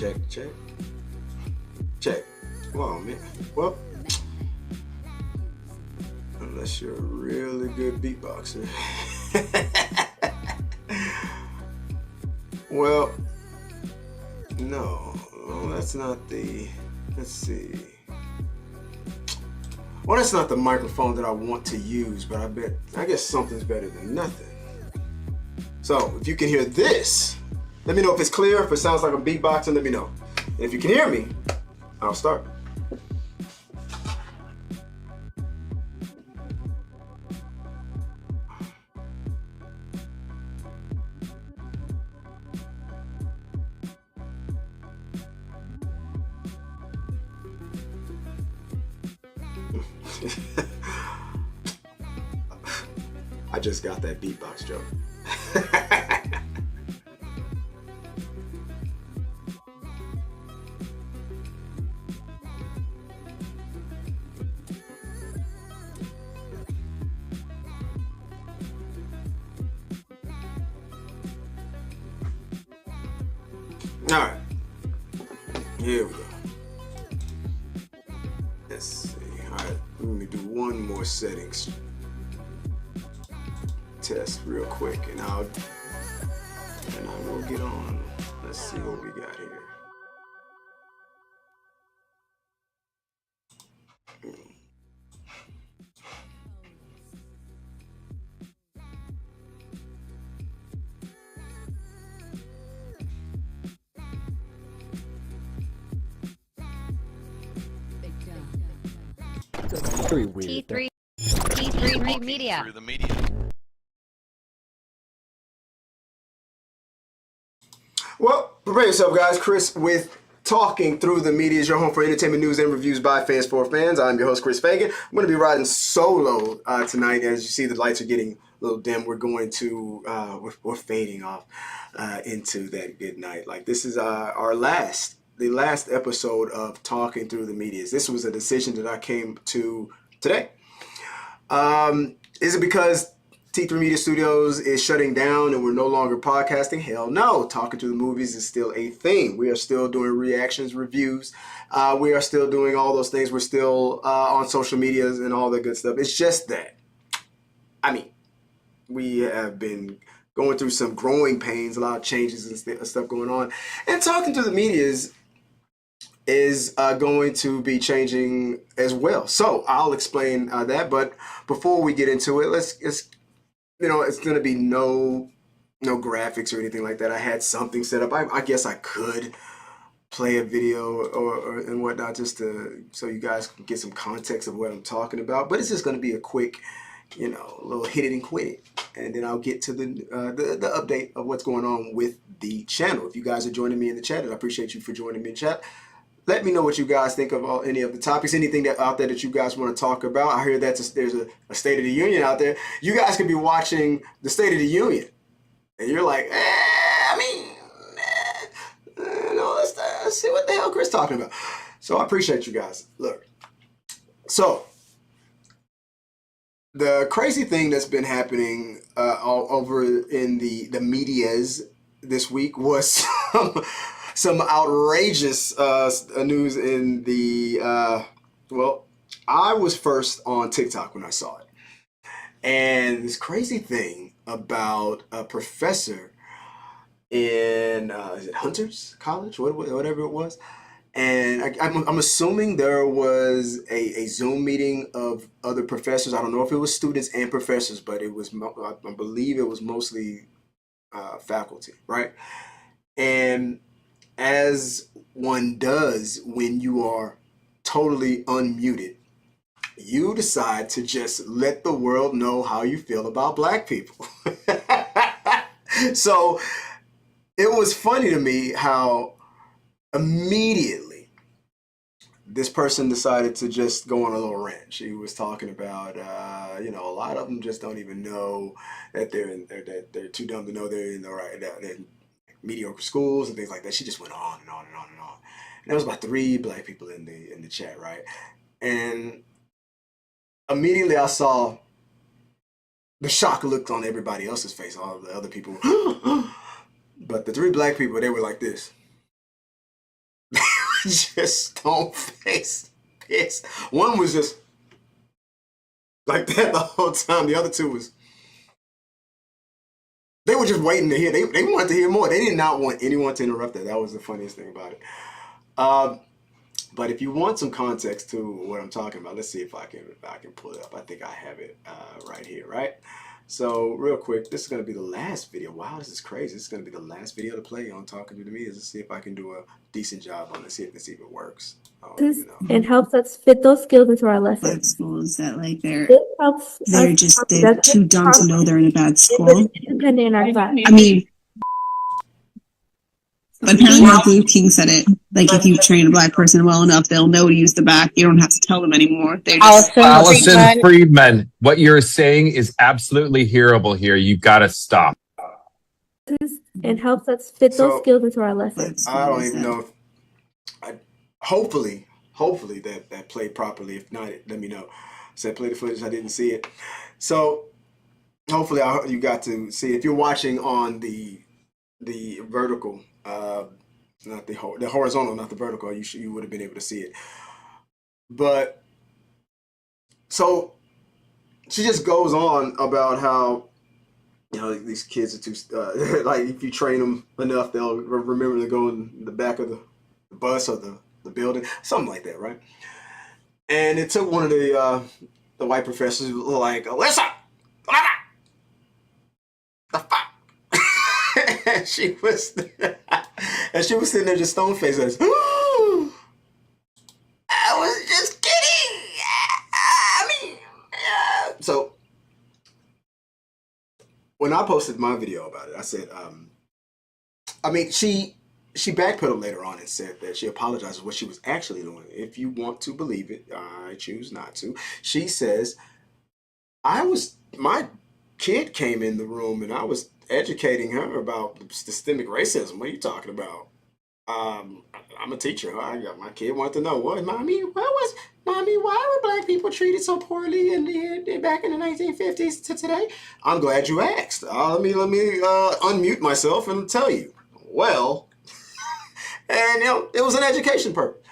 check, check, check. Wow, man. Well, unless you're a really good beatboxer. Well, no, that's not the, let's see. Well, that's not the microphone that I want to use, but I guess something's better than nothing. So, if you can hear this, let me know if it's clear. If it sounds like I'm beatboxing, let me know. And if you can hear me, I'll start. I just got that beatbox joke. All right, here we go. Let's see. All right, let me do one more settings test real quick, and I will get on. Let's see what we got here. Very weird. T3 Media. Through the media. Well, prepare yourself, guys. Chris with Talking Through the Media is your home for entertainment news and reviews by fans for fans. I'm your host, Chris Fagan. I'm going to be riding solo tonight. As you see, the lights are getting a little dim. We're going to, we're fading off into that good night. Like, this is the last episode of Talking Through the Media. This was a decision that I came to today. Is it because T3 Media Studios is shutting down and we're no longer podcasting? Hell no. Talking to the movies is still a thing. We are still doing reactions, reviews. We are still doing all those things. We're still on social medias and all that good stuff. It's just that, I mean, we have been going through some growing pains, a lot of changes and stuff going on. And Talking to the Media is going to be changing as well. So I'll explain that. But before we get into it, let's you know, it's going to be no graphics or anything like that. I had something set up. I guess I could play a video or and whatnot just so you guys can get some context of what I'm talking about. But it's just going to be a quick, you know, little hit it and quit it. And then I'll get to the update of what's going on with the channel. If you guys are joining me in the chat, and I appreciate you for joining me in the chat. Let me know what you guys think of any of the topics, anything out there that you guys want to talk about. I hear that there's a State of the Union out there. You guys could be watching the State of the Union, and you're like, let's see what the hell Chris talking about. So I appreciate you guys. Look, so the crazy thing that's been happening all over in the medias this week was some outrageous news in the, well, I was first on TikTok when I saw it. And this crazy thing about a professor in, is it Hunter's College? Whatever it was. And I'm assuming there was a Zoom meeting of other professors. I don't know if it was students and professors, but it was, I believe it was mostly faculty, right? And as one does when you are totally unmuted, you decide to just let the world know how you feel about black people. So it was funny to me how immediately this person decided to just go on a little rant. She was talking about, you know, a lot of them just don't even know that they're too dumb to know they're in the right, they're mediocre schools and things like that. She just went on and on and on and on. And there was about 3 black people in the chat, right? And immediately I saw the shock looked on everybody else's face, all the other people. But the 3 black people, they were like this. just stone face pissed. One was just like that the whole time. The other two was, they were just waiting to hear. They wanted to hear more. They did not want anyone to interrupt that. That was the funniest thing about it. But if you want some context to what I'm talking about, let's see if I can pull it up. I think I have it right here, right? So real quick, this is going to be the last video. Wow, this is crazy. This is going to be the last video to play on Talking to the Media. Let's see if I can do a decent job on it. See if this even works. Oh, you know. And helps us fit those skills into our Black lessons. schools that like they're This helps they're us just be they're productive, too dumb to know they're in a bad school. independent in our class. I mean, apparently Martin Luther King said it. Like if you train a black person well enough, they'll know to use the back. You don't have to tell them anymore. They just Allison Friedman, what you're saying is absolutely hearable here. You got to stop. And helps us fit those So, skills into our lessons. I don't even know if hopefully that played properly. If not, let me know. So I played the footage. I didn't see it. So hopefully you got to see. If you're watching on the vertical, not the horizontal, not the vertical, you would have been able to see it. But so she just goes on about how, you know, these kids are too like, if you train them enough, they'll remember to go in the back of the bus or the building, something like that, right? And it took one of the white professors like, listen, the fuck. and she was sitting there just stone faced. I was just kidding. I mean, so when I posted my video about it, I said, I mean, she backpedaled later on and said that she apologized for what she was actually doing. If you want to believe it, I choose not to. She says, my kid came in the room and I was educating her about systemic racism. What are you talking about? I'm a teacher. My kid wanted to know, mommy, why were black people treated so poorly back in the 1950s to today? I'm glad you asked. Let me unmute myself and tell you. Well, and you know, it was an education purpose.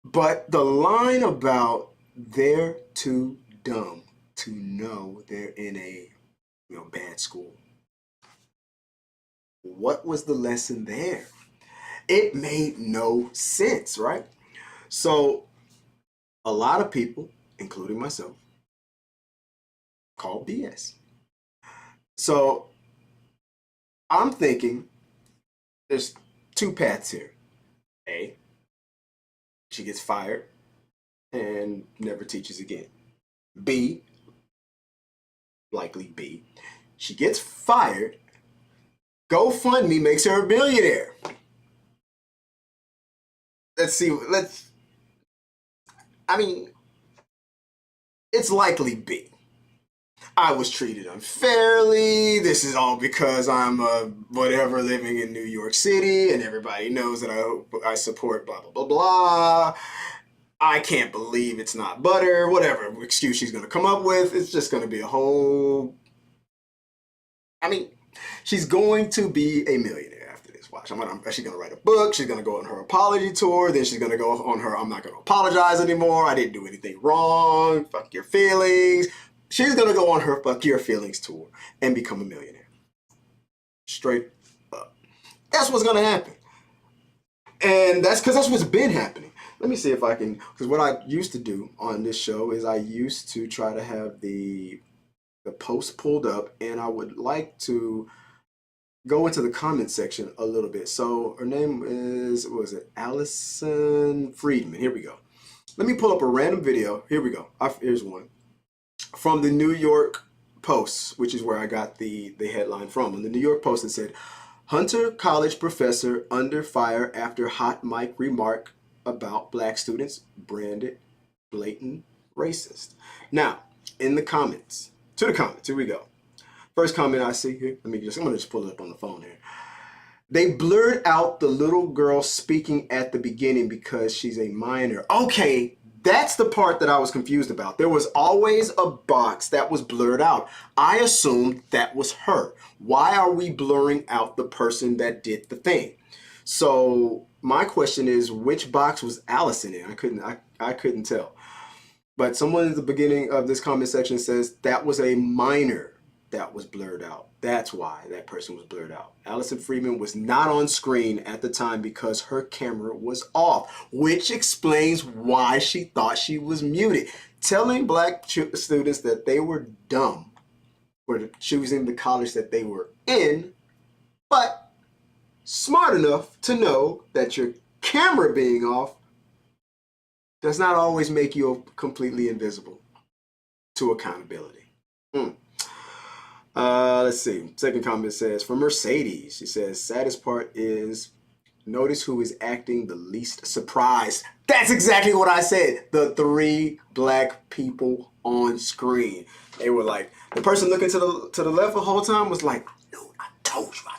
But the line about they're too dumb to know they're in a bad school. What was the lesson there? It made no sense, right? So a lot of people, including myself, call BS. So I'm thinking there's two paths here. A, she gets fired and never teaches again. B, likely B, she gets fired, GoFundMe makes her a billionaire. It's likely B. I was treated unfairly. This is all because I'm whatever living in New York City and everybody knows that I support blah, blah, blah, blah. I can't believe it's not butter, whatever excuse she's going to come up with. It's just going to be a whole... she's going to be a millionaire after this. Watch. She's going to write a book. She's going to go on her apology tour. Then she's going to go on her, I'm not going to apologize anymore. I didn't do anything wrong. Fuck your feelings. She's going to go on her fuck your feelings tour and become a millionaire. Straight up. That's what's going to happen. And that's because that's what's been happening. Let me see if I can, because what I used to do on this show is I used to try to have the post pulled up, and I would like to go into the comment section a little bit. So her name is, what was it? Allison Friedman. Here we go. Let me pull up a random video. Here we go. Here's one from the New York Post, which is where I got the headline from. In the New York Post, it said, Hunter College professor under fire after hot mic remark about black students branded blatant racist. Now, in the comments, here we go. First comment I see here, I'm gonna just pull it up on the phone here. They blurred out the little girl speaking at the beginning because she's a minor. Okay, that's the part that I was confused about. There was always a box that was blurred out. I assumed that was her. Why are we blurring out the person that did the thing? So my question is, which box was Allison in? I couldn't tell. But someone at the beginning of this comment section says that was a minor that was blurred out. That's why that person was blurred out. Allison Freeman was not on screen at the time because her camera was off, which explains why she thought she was muted. Telling black students that they were dumb for choosing the college that they were in, but smart enough to know that your camera being off does not always make you completely invisible to accountability. Let's see. Second comment says, from Mercedes, she says, saddest part is notice who is acting the least surprised. That's exactly what I said. The 3 black people on screen. They were like, the person looking to the left the whole time was like, no, I told you. I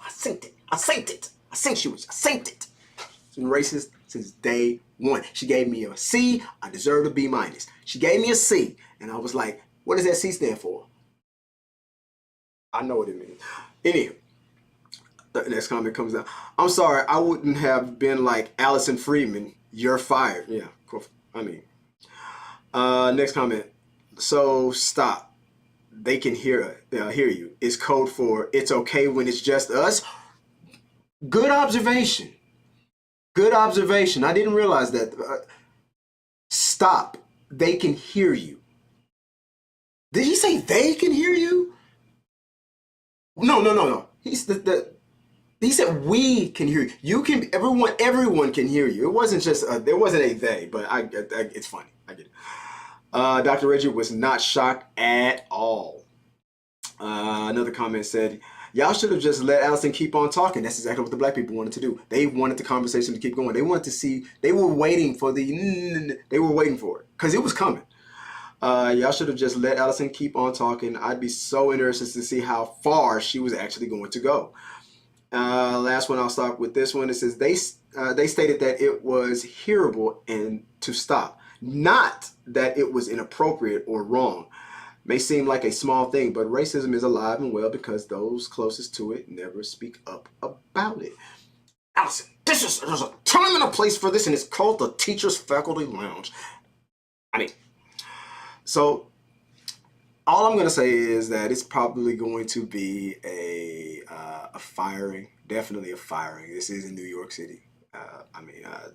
synced it. I synced it. It's been racist since day one. She gave me a C. I deserved a B minus. She gave me a C. And I was like, what does that C stand for? I know what it means. Anyway, the next comment comes out. I'm sorry, I wouldn't have been like Allison Freeman. You're fired. Yeah, cool. I mean, next comment. So stop. They can hear you. It's code for it's okay when it's just us. Good observation. Good observation. I didn't realize that. Stop. They can hear you. Did he say they can hear you? No. He said we can hear you. You can. Everyone can hear you. It wasn't just. There wasn't a they, but it's funny. I get it. Dr. Reggie was not shocked at all. Another comment said, y'all should have just let Allison keep on talking. That's exactly what the black people wanted to do. They wanted the conversation to keep going. They wanted to see, they were waiting for it because it was coming. Y'all should have just let Allison keep on talking. I'd be so interested to see how far she was actually going to go. Last one, I'll stop with this one. It says they stated that it was hearable and to stop, not that it was inappropriate or wrong. May seem like a small thing, but racism is alive and well because those closest to it never speak up about it. Allison, there's a time and a place for this, and it's called the Teachers Faculty Lounge. I mean, so all I'm going to say is that it's probably going to be a firing, definitely a firing. This is in New York City.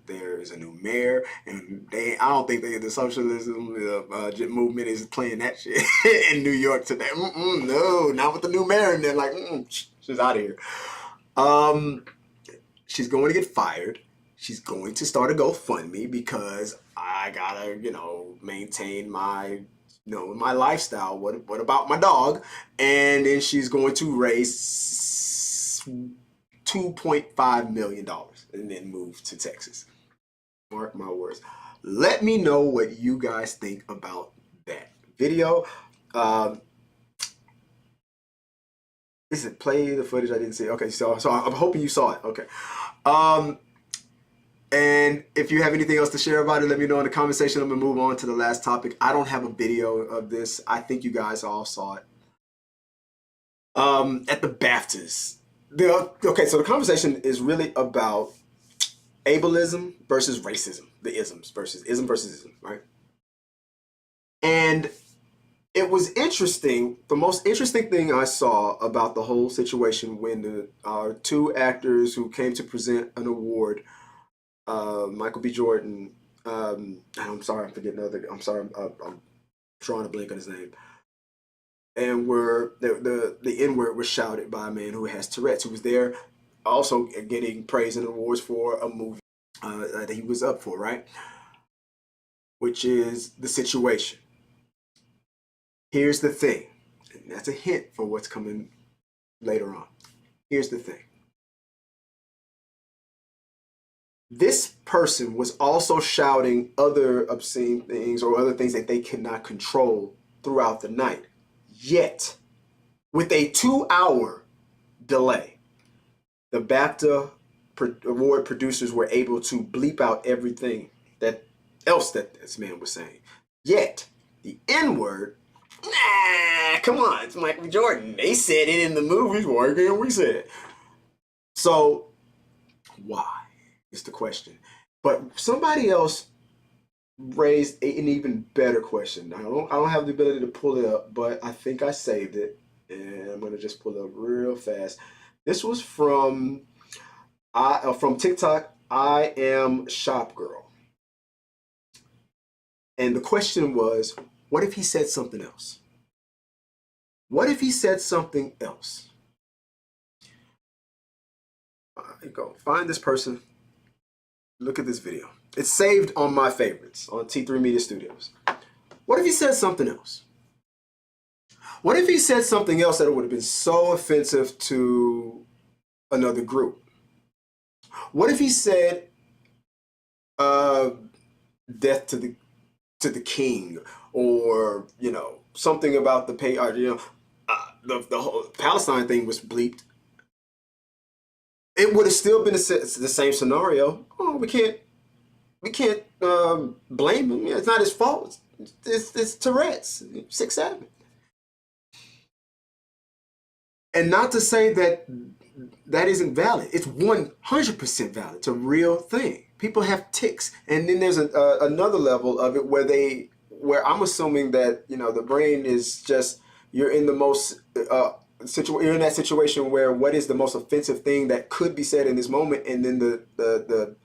There is a new mayor, and I don't think the socialism movement is playing that shit in New York today. No, not with the new mayor, and they're like, she's out of here. She's going to get fired. She's going to start a GoFundMe because I gotta, maintain my, my lifestyle. What about my dog? And then she's going to raise $2.5 million and then move to Texas. Mark my words. Let me know what you guys think about that video. Is it play the footage? I didn't see. Okay, so I'm hoping you saw it. Okay. And if you have anything else to share about it, let me know in the comment section. I'm gonna move on to the last topic. I don't have a video of this. I think you guys all saw it. At the BAFTAs. Okay, so the conversation is really about ableism versus racism, the isms versus ism, right? And it was interesting. The most interesting thing I saw about the whole situation when the 2 actors who came to present an award, Michael B. Jordan, I'm sorry, I'm forgetting I'm drawing a blank on his name. And the N-word was shouted by a man who has Tourette's, who was there also getting praise and awards for a movie that he was up for, right? Which is The Situation. Here's the thing, and that's a hint for what's coming later on. Here's the thing. This person was also shouting other obscene things or other things that they cannot control throughout the night. Yet, with a 2-hour delay, the BAFTA award producers were able to bleep out everything else that this man was saying. Yet, the N-word, come on, it's Michael Jordan. They said it in the movies. Why can't we say it? So, Why is the question. But somebody else raised an even better question. I don't have the ability to pull it up, but I think I saved it, and I'm gonna just pull it up real fast. This was from TikTok. I am Shop Girl, and the question was, what if he said something else? What if he said something else? You go find this person. Look at this video. It's saved on my favorites on T3 Media Studios. What if he said something else? What if he said something else that would have been so offensive to another group? What if he said death to the king, or something about the the whole Palestine thing was bleeped? It would have still been the same scenario. Oh, we can't blame him. It's not his fault. It's Tourette's, 6'7". And not to say that isn't valid. It's 100% valid. It's a real thing. People have tics, and then there's another level of it where I'm assuming that the brain is just, you're in the most you're in that situation where what is the most offensive thing that could be said in this moment, and then the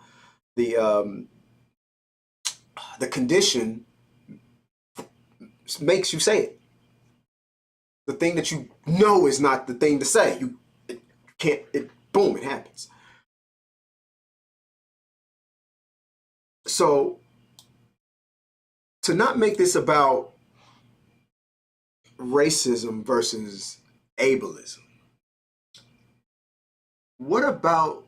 condition makes you say it. The thing that you know is not the thing to say. Boom, it happens. So to not make this about racism versus ableism, what about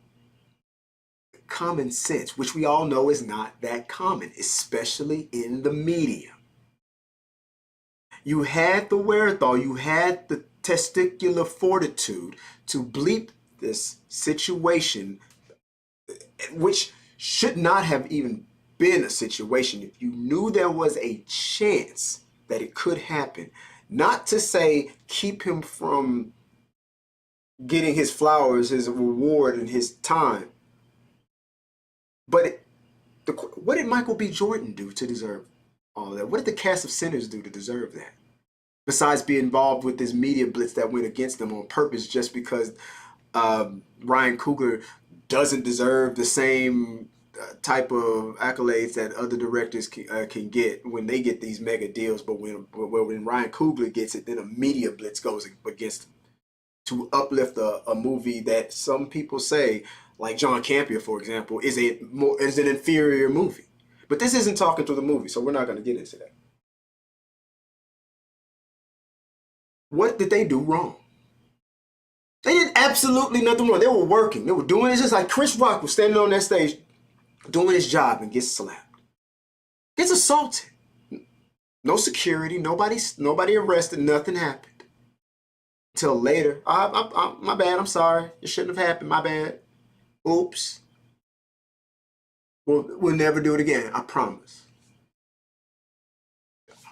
common sense, which we all know is not that common, especially in the media? You had the wherewithal, you had the testicular fortitude to bleep this situation, which should not have even been a situation if you knew there was a chance that it could happen. Not to say keep him from getting his flowers, his reward, and his time. But what did Michael B. Jordan do to deserve all of that? What did the cast of Sinners do to deserve that? Besides being involved with this media blitz that went against them on purpose just because Ryan Coogler doesn't deserve the same type of accolades that other directors can get when they get these mega deals. But when Ryan Coogler gets it, then a media blitz goes against him to uplift a movie that some people say, like John Campion, for example, is an inferior movie. But this isn't talking to the movie, so we're not going to get into that. What did they do wrong? They did absolutely nothing wrong. They were working. They were doing it just like Chris Rock was standing on that stage doing his job and gets slapped. Gets assaulted. No security. Nobody arrested. Nothing happened. Until later. My bad. I'm sorry. It shouldn't have happened. My bad. Oops. We'll never do it again. I promise.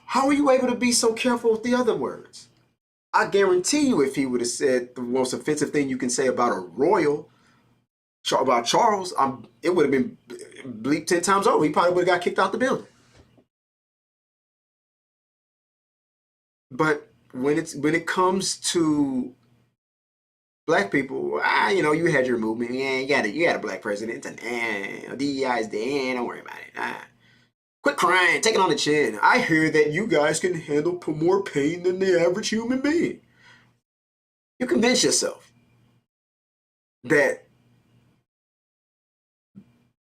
How are you able to be so careful with the other words? I guarantee you, if he would have said the most offensive thing you can say about a royal, about Charles, it would have been bleeped 10 times over. He probably would have got kicked out the building. But when it comes to black people, you had your movement. Yeah, you had a black president. And DEI is dead. Don't worry about it. Quit crying, take it on the chin. I hear that you guys can handle more pain than the average human being. You convince yourself that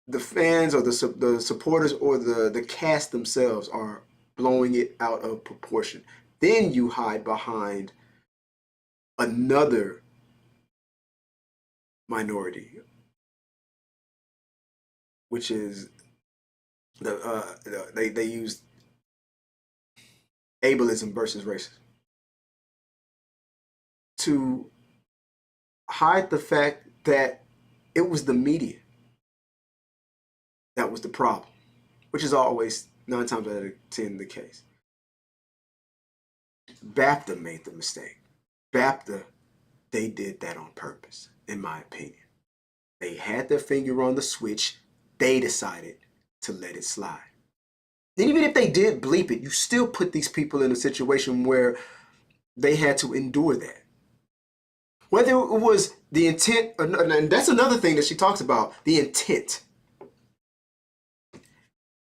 the fans or the supporters or the cast themselves are blowing it out of proportion. Then you hide behind another minority, which is they use ableism versus racism to hide the fact that it was the media that was the problem, which is always 9 times out of 10 the case. BAFTA made the mistake. BAFTA, they did that on purpose, in my opinion. They had their finger on the switch. They decided to let it slide. And even if they did bleep it, you still put these people in a situation where they had to endure that. Whether it was the intent, and that's another thing that she talks about, the intent.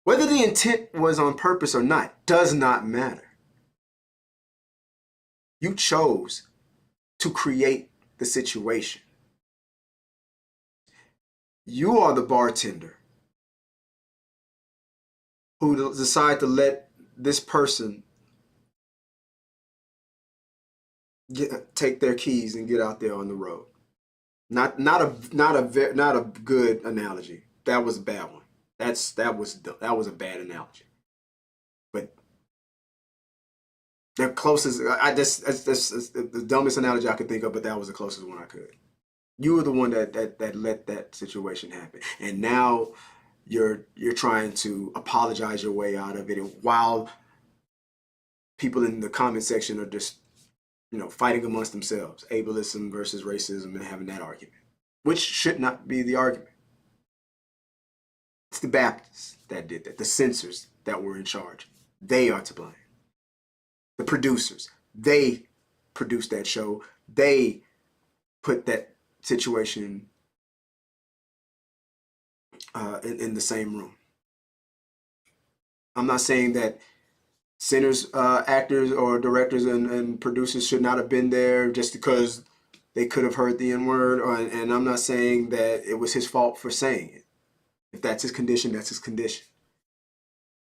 Whether the intent was on purpose or not does not matter. You chose to create the situation. You are the bartender who decide to let this person take their keys and get out there on the road. Not a good analogy. That was a bad one. That was a bad analogy. But the closest, that's the dumbest analogy I could think of, but that was the closest one I could. You were the one that let that situation happen, and now you're trying to apologize your way out of it, and while people in the comment section are just fighting amongst themselves, ableism versus racism, and having that argument, which should not be the argument. It's the Baptists that did that, the censors that were in charge. They are to blame. The producers, they produced that show. They put that situation in the same room. I'm not saying that sinners, actors or directors and producers should not have been there just because they could have heard the N-word, and I'm not saying that it was his fault for saying it. If that's his condition, that's his condition.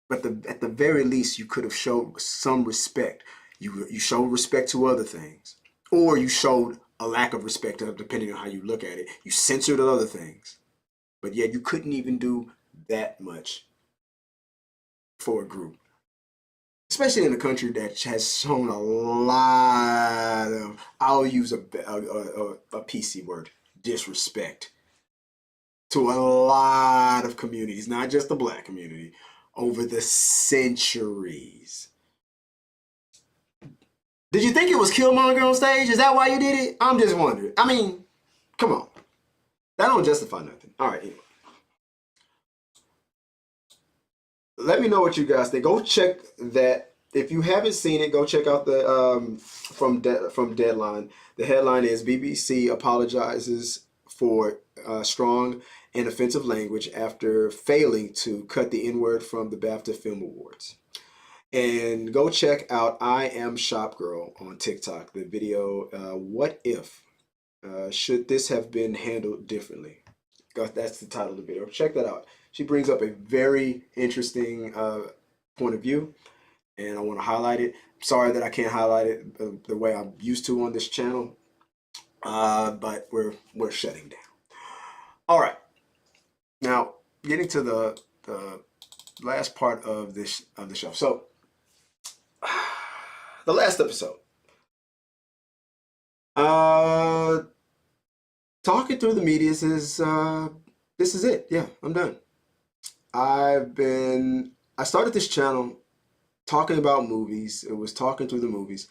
But at the very least, you could have showed some respect. You showed respect to other things, or you showed a lack of respect, depending on how you look at it. You censored other things, but yet you couldn't even do that much for a group, especially in a country that has shown a lot of, I'll use a PC word, disrespect to a lot of communities, not just the Black community, over the centuries. Did you think it was Killmonger on stage? Is that why you did it? I'm just wondering. I mean, come on. That don't justify nothing. All right, anyway. Let me know what you guys think. Go check that. If you haven't seen it, go check out the from Deadline. The headline is BBC apologizes for strong and offensive language after failing to cut the N-word from the BAFTA Film Awards. And go check out I Am Shop Girl on TikTok. The video, what if? Should this have been handled differently? That's the title of the video. Check that out. She brings up a very interesting point of view, and I want to highlight it. Sorry that I can't highlight it the way I'm used to on this channel, but we're shutting down. All right. Now, getting to the last part of the show. So, the last episode. Talking through the media is this is it. Yeah, I'm done. I started this channel talking about movies. It was talking through the movies.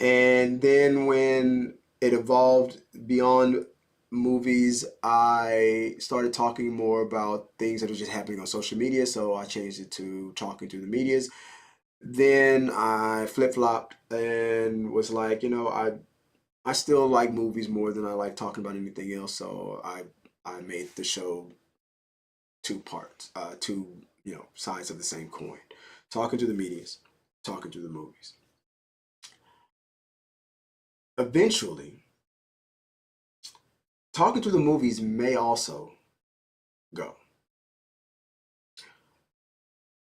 And then when it evolved beyond movies, I started talking more about things that are just happening on social media. So I changed it to talking through the medias. Then I flip-flopped and was like, I still like movies more than I like talking about anything else. So I made the show two parts, two sides of the same coin. Talking to the medias, talking to the movies. Eventually, talking to the movies may also go.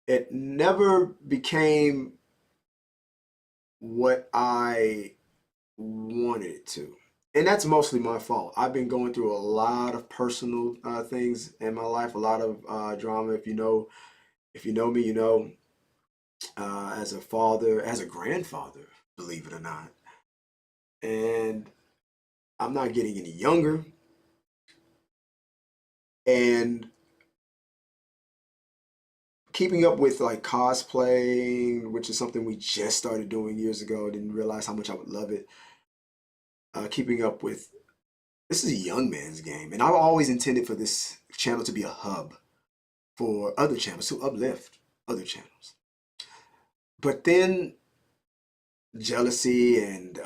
It never became what I wanted it to. And that's mostly my fault. I've been going through a lot of personal things in my life, a lot of drama. If you know me, you know, as a father, as a grandfather, believe it or not. And I'm not getting any younger. And keeping up with like cosplaying, which is something we just started doing years ago, I didn't realize how much I would love it. Keeping up with this is a young man's game, and I've always intended for this channel to be a hub for other channels to uplift other channels. But then jealousy and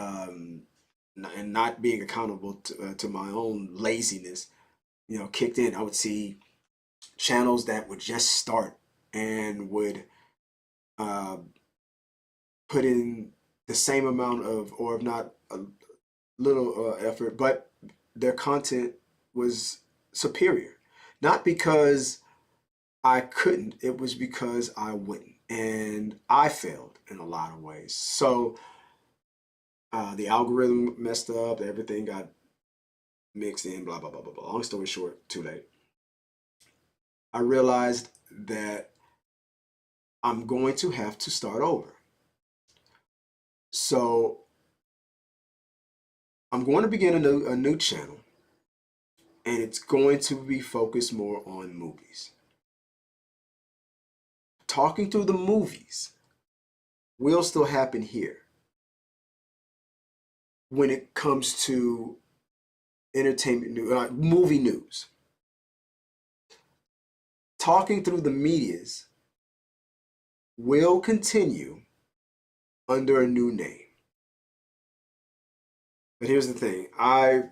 not being accountable to my own laziness, kicked in. I would see channels that would just start and would uh, put in the same amount of, or if not a little effort, but their content was superior. Not because I couldn't, it was because I wouldn't. And I failed in a lot of ways. So the algorithm messed up, everything got mixed in, blah, blah, blah, blah, blah. Long story short, too late. I realized that I'm going to have to start over. So I'm going to begin a new channel, and it's going to be focused more on movies. Talking through the movies will still happen here when it comes to entertainment news, movie news. Talking through the medias will continue under a new name. But here's the thing. I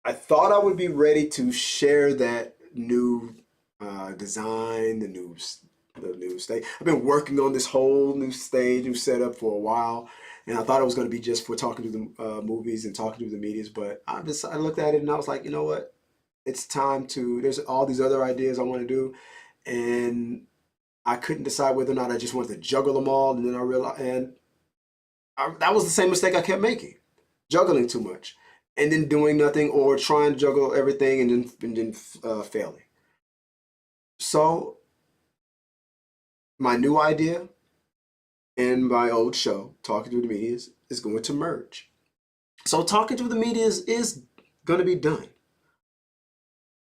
thought I would be ready to share that new design, the new stage. I've been working on this whole new stage, new setup for a while, and I thought it was going to be just for talking to the movies and talking to the medias. But I looked at it and I was like, you know what? It's time to. There's all these other ideas I want to do, and I couldn't decide whether or not I just wanted to juggle them all. And then I realized, that was the same mistake I kept making, juggling too much, and then doing nothing, or trying to juggle everything and then failing. So my new idea and my old show, Talking Through the Media, is going to merge. So Talking Through the Media is going to be done.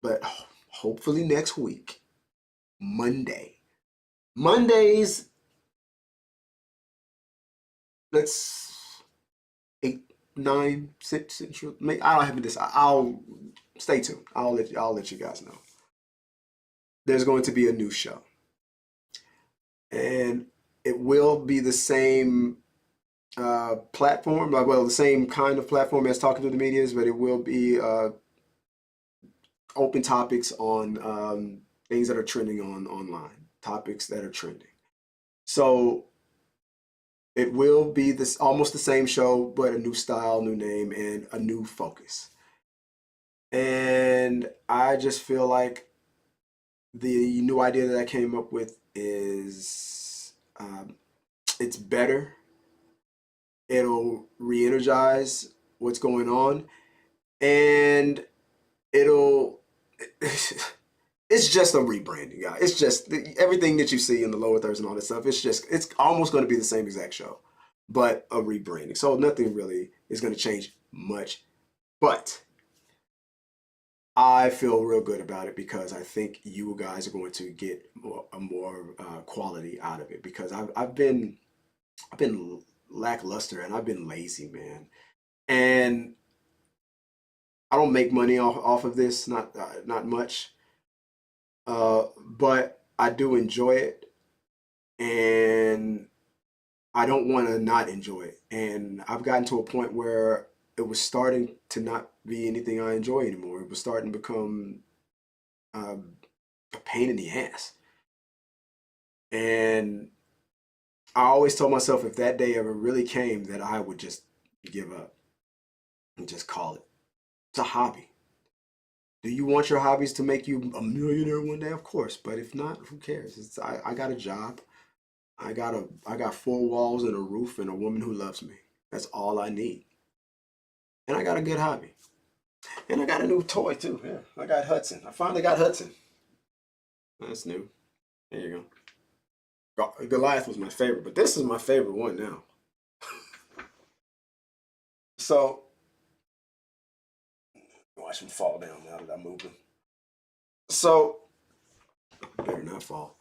But hopefully next week, Mondays, let's 8, 9, 6 Central. I don't have this. I'll stay tuned. I'll let you guys know. There's going to be a new show, and it will be the same platform. Well, the same kind of platform as Talking to the Media, but it will be open topics on things that are trending online, topics that are trending. So it will be this almost the same show, but a new style, new name, and a new focus. And I just feel like the new idea that I came up with is it's better. It'll re-energize what's going on, and it'll it's just a rebranding, guys. It's just everything that you see in the lower thirds and all that stuff. It's almost going to be the same exact show, but a rebranding. So nothing really is going to change much, but I feel real good about it because I think you guys are going to get more quality out of it, because I've been lackluster and I've been lazy, man, and I don't make money off of this, not much, but I do enjoy it, and I don't want to not enjoy it. And I've gotten to a point where it was starting to not be anything I enjoy anymore. It was starting to become a pain in the ass. And I always told myself if that day ever really came, that I would just give up and just call it. It's a hobby. Do you want your hobbies to make you a millionaire one day? Of course, but if not, who cares? I got a job. I got 4 walls and a roof and a woman who loves me. That's all I need. And I got a good hobby. And I got a new toy too. Yeah, I got Hudson. I finally got Hudson. That's new. There you go. Goliath was my favorite, but this is my favorite one now. So, watch him fall down now that I moved him. So, better not fall.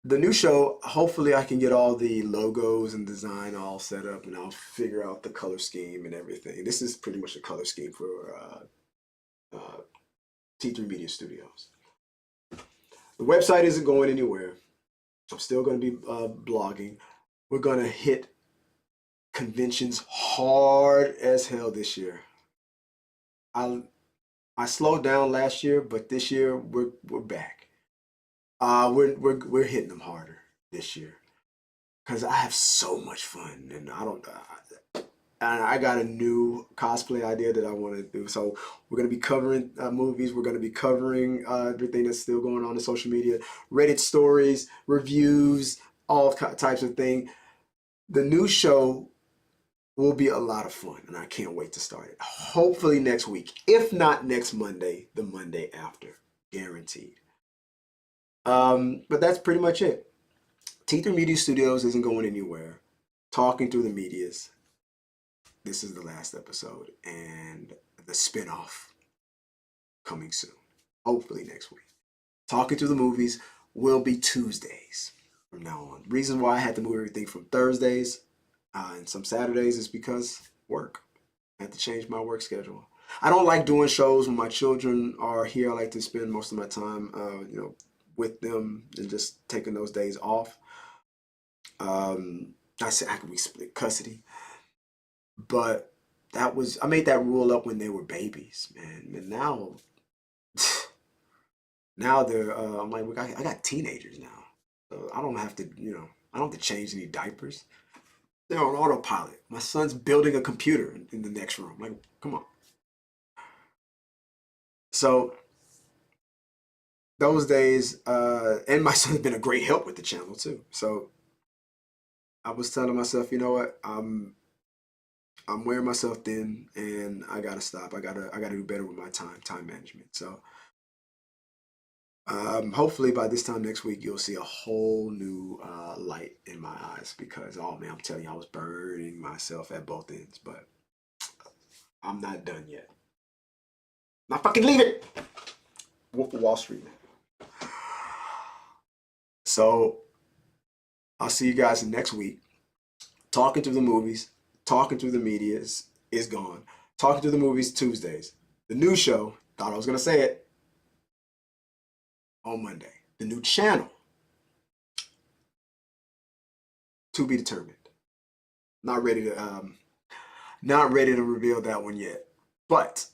the new show, hopefully I can get all the logos and design all set up, and I'll figure out the color scheme and everything. This is pretty much the color scheme for T3 Media Studios. The website isn't going anywhere. I'm still going to be blogging. We're going to hit conventions hard as hell this year. I slowed down last year, but this year we're back. We're hitting them harder this year because I have so much fun, and I got a new cosplay idea that I want to do. So we're going to be covering movies. We're going to be covering everything that's still going on in social media, Reddit stories, reviews, all types of things. The new show will be a lot of fun, and I can't wait to start it. Hopefully next week, if not next Monday, the Monday after, guaranteed. But that's pretty much it. T3 Media Studios isn't going anywhere. Talking through the medias. This is the last episode, and the spinoff coming soon. Hopefully next week. Talking through the movies will be Tuesdays from now on. Reason why I had to move everything from Thursdays and some Saturdays is because work. I had to change my work schedule. I don't like doing shows when my children are here. I like to spend most of my time, with them and just taking those days off. I said we split custody, but I made that rule up when they were babies, man. And now they're I'm like, I got teenagers now, so I don't have to, I don't have to change any diapers. They're on autopilot. My son's building a computer in the next room. Like, come on. So those days, and my son's been a great help with the channel too. So I was telling myself, you know what, I'm wearing myself thin, and I gotta stop. I gotta do better with my time management. So hopefully by this time next week, you'll see a whole new light in my eyes, because, oh man, I'm telling you, I was burning myself at both ends, but I'm not done yet. Not fucking leave it. Wolf of Wall Street, man. So I'll see you guys next week. Talking through the movies, talking through the media is gone. Talking through the movies Tuesdays. The new show, thought I was gonna say it, on Monday. The new channel, to be determined. Not ready to reveal that one yet. But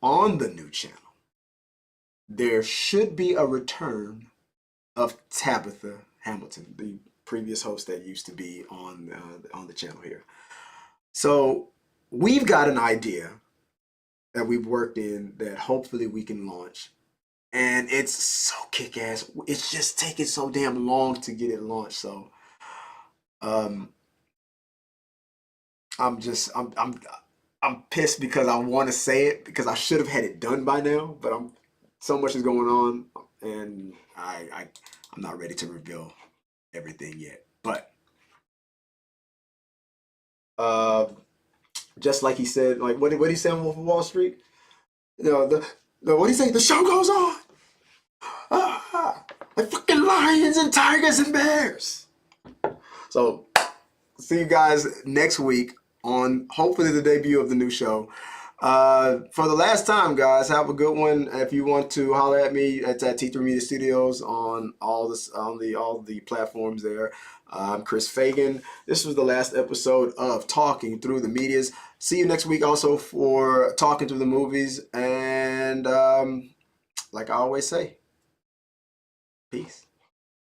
on the new channel, there should be a return of Tabitha Hamilton, the previous host that used to be on the channel here. So we've got an idea that we've worked in that hopefully we can launch, and it's so kick-ass. It's just taking so damn long to get it launched. So I'm pissed because I want to say it, because I should have had it done by now, but so much is going on, and I'm not ready to reveal everything yet. But just like he said, like what did he say on Wolf of Wall Street? What did he say? The show goes on. Like fucking lions and tigers and bears. So see you guys next week on hopefully the debut of the new show. For the last time, guys, have a good one. If you want to holler at me, it's at T3 Media Studios on all the platforms there. I'm Chris Fagan. This was the last episode of Talking Through the Medias. See you next week also for Talking Through the Movies. And like I always say, peace.